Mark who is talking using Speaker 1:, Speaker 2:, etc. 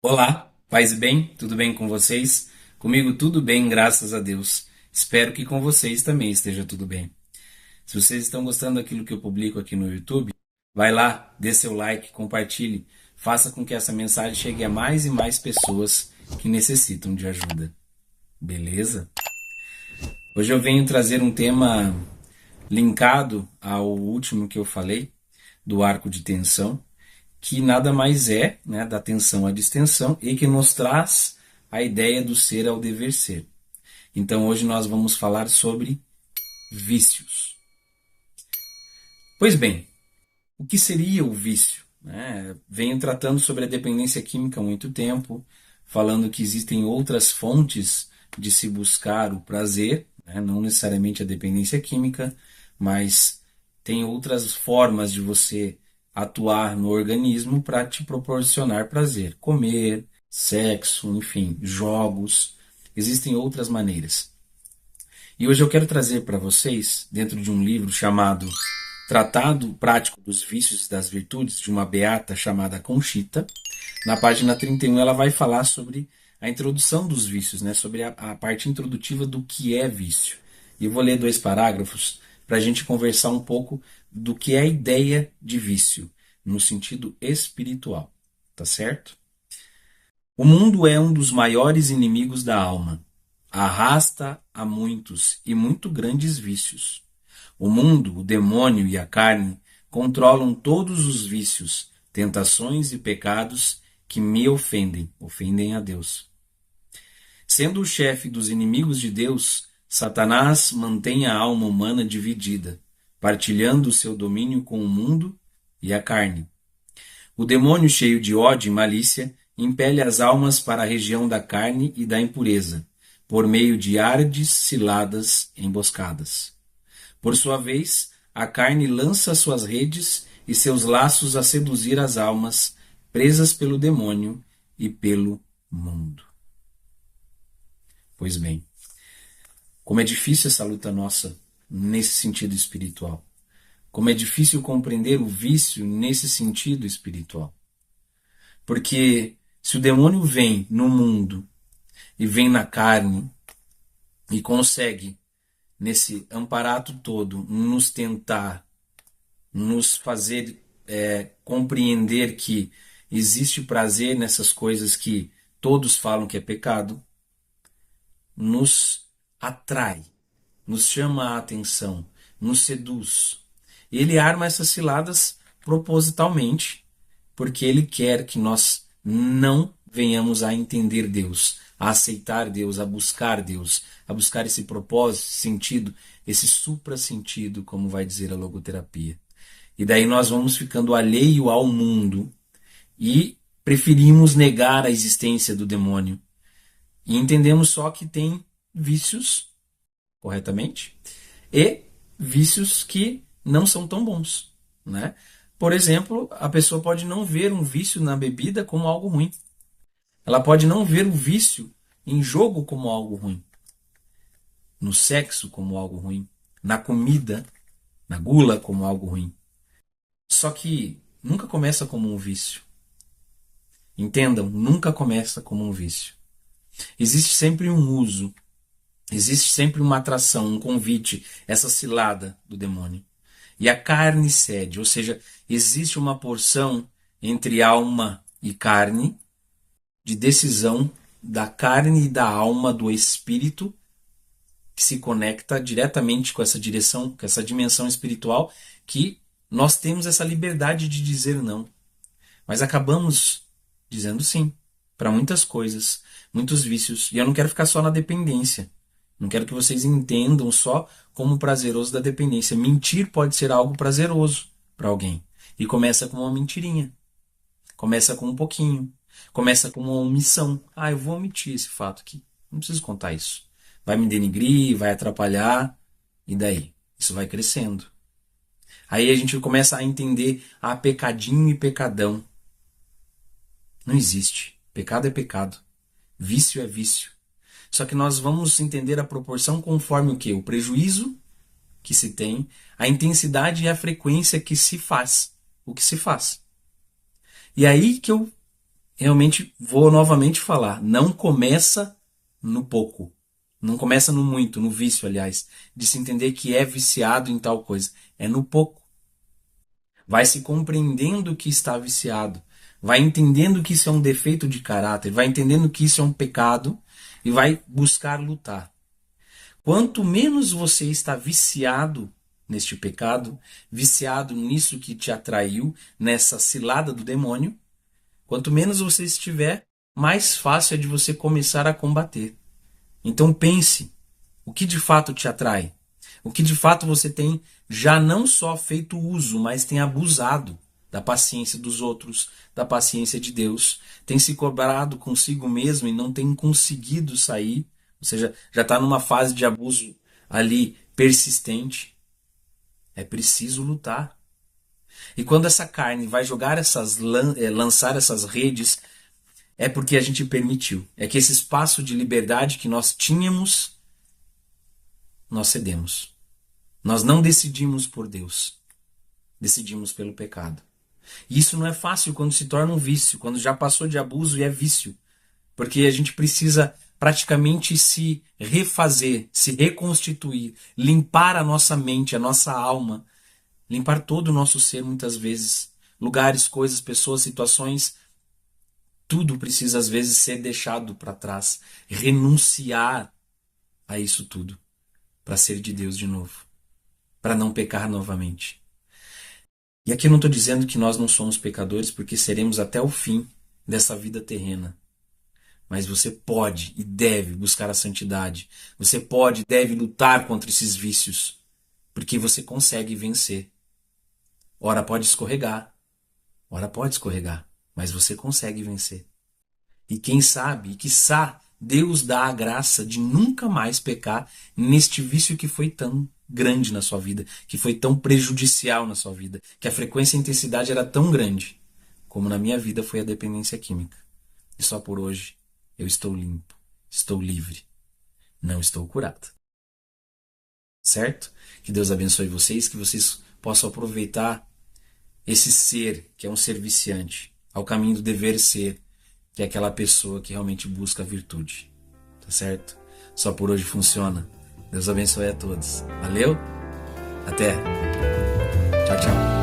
Speaker 1: Olá, paz e bem? Tudo bem com vocês? Comigo tudo bem, graças a Deus. Espero que com vocês também esteja tudo bem. Se vocês estão gostando daquilo que eu publico aqui no YouTube, vai lá, dê seu like, compartilhe, faça com que essa mensagem chegue a mais e mais pessoas que necessitam de ajuda. Beleza? Hoje eu venho trazer um tema linkado ao último que eu falei, do arco de tensão, que nada mais é, né, da tensão à distensão e que nos traz a ideia do ser ao dever ser. Então hoje nós vamos falar sobre vícios. Pois bem, o que seria o vício? Venho tratando sobre a dependência química há muito tempo, falando que existem outras fontes de se buscar o prazer, né? Não necessariamente a dependência química, mas tem outras formas de você atuar no organismo para te proporcionar prazer. Comer, sexo, enfim, jogos. Existem outras maneiras. E hoje eu quero trazer para vocês, dentro de um livro chamado Tratado Prático dos Vícios e das Virtudes, de uma beata chamada Conchita. Na página 31 ela vai falar sobre a introdução dos vícios, né? Sobre a parte introdutiva do que é vício. E eu vou ler 2 parágrafos para a gente conversar um pouco do que é a ideia de vício, no sentido espiritual. Tá certo? O mundo é um dos maiores inimigos da alma. Arrasta a muitos e muito grandes vícios. O mundo, o demônio e a carne controlam todos os vícios, tentações e pecados que me ofendem, ofendem a Deus. Sendo o chefe dos inimigos de Deus, Satanás mantém a alma humana dividida, partilhando o seu domínio com o mundo e a carne. O demônio, cheio de ódio e malícia, impele as almas para a região da carne e da impureza, por meio de ardes, ciladas, emboscadas. Por sua vez, a carne lança suas redes e seus laços a seduzir as almas, presas pelo demônio e pelo mundo. Pois bem, como é difícil essa luta nossa nesse sentido espiritual. Como é difícil compreender o vício nesse sentido espiritual. Porque se o demônio vem no mundo e vem na carne e consegue, nesse amparato todo, nos tentar, nos fazer compreender que existe prazer nessas coisas que todos falam que é pecado, nos atrai, nos chama a atenção, nos seduz. Ele arma essas ciladas propositalmente, porque ele quer que nós não venhamos a entender Deus, a aceitar Deus, a buscar esse propósito, esse sentido, esse supra-sentido, como vai dizer a logoterapia. E daí nós vamos ficando alheio ao mundo e preferimos negar a existência do demônio. E entendemos só que tem vícios, corretamente, e vícios que não são tão bons, né? Por exemplo, a pessoa pode não ver um vício na bebida como algo ruim. Ela pode não ver o vício em jogo como algo ruim, no sexo como algo ruim, na comida, na gula como algo ruim. Só que nunca começa como um vício. Entendam, nunca começa como um vício. Existe sempre um uso, existe sempre uma atração, um convite, essa cilada do demônio. E a carne cede, ou seja, existe uma porção entre alma e carne, de decisão da carne e da alma, do espírito, que se conecta diretamente com essa direção, com essa dimensão espiritual, que nós temos essa liberdade de dizer não. Mas acabamos dizendo sim para muitas coisas, muitos vícios. E eu não quero ficar só na dependência. Não quero que vocês entendam só como prazeroso da dependência. Mentir pode ser algo prazeroso para alguém. E começa com uma mentirinha. Começa com um pouquinho. Começa com uma omissão. Ah, eu vou omitir esse fato aqui. Não preciso contar isso. Vai me denigrir, vai atrapalhar. E daí? Isso vai crescendo. Aí a gente começa a entender pecadinho e pecadão. Não existe. Pecado é pecado. Vício é vício. Só que nós vamos entender a proporção conforme o quê? O prejuízo que se tem, a intensidade e a frequência que se faz. O que se faz. E aí que eu realmente vou novamente falar, não começa no pouco. Não começa no muito, no vício, aliás, de se entender que é viciado em tal coisa. É no pouco. Vai se compreendendo que está viciado, vai entendendo que isso é um defeito de caráter, vai entendendo que isso é um pecado e vai buscar lutar. Quanto menos você está viciado neste pecado, viciado nisso que te atraiu, nessa cilada do demônio, quanto menos você estiver, mais fácil é de você começar a combater. Então pense, o que de fato te atrai? O que de fato você tem já não só feito uso, mas tem abusado da paciência dos outros, da paciência de Deus, tem se cobrado consigo mesmo e não tem conseguido sair, ou seja, já está numa fase de abuso ali persistente. É preciso lutar. E quando essa carne vai jogar lançar essas redes, é porque a gente permitiu. É que esse espaço de liberdade que nós tínhamos, nós cedemos. Nós não decidimos por Deus, decidimos pelo pecado. E isso não é fácil quando se torna um vício, quando já passou de abuso e é vício. Porque a gente precisa praticamente se refazer, se reconstituir, limpar a nossa mente, a nossa alma, limpar todo o nosso ser muitas vezes. Lugares, coisas, pessoas, situações, tudo precisa às vezes ser deixado para trás, renunciar a isso tudo, para ser de Deus de novo, para não pecar novamente. E aqui eu não estou dizendo que nós não somos pecadores, porque seremos até o fim dessa vida terrena. Mas você pode e deve buscar a santidade. Você pode e deve lutar contra esses vícios, porque você consegue vencer. Ora pode escorregar, mas você consegue vencer. E quem sabe, e quiçá, Deus dá a graça de nunca mais pecar neste vício que foi tão grande na sua vida, que foi tão prejudicial na sua vida, que a frequência e a intensidade era tão grande, como na minha vida foi a dependência química. E só por hoje eu estou limpo, estou livre, não estou curado. Certo? Que Deus abençoe vocês, que vocês possam aproveitar esse ser, que é um ser viciante, ao caminho do dever ser, que é aquela pessoa que realmente busca a virtude. Tá certo? Só por hoje funciona. Deus abençoe a todos. Valeu? Até. Tchau, tchau.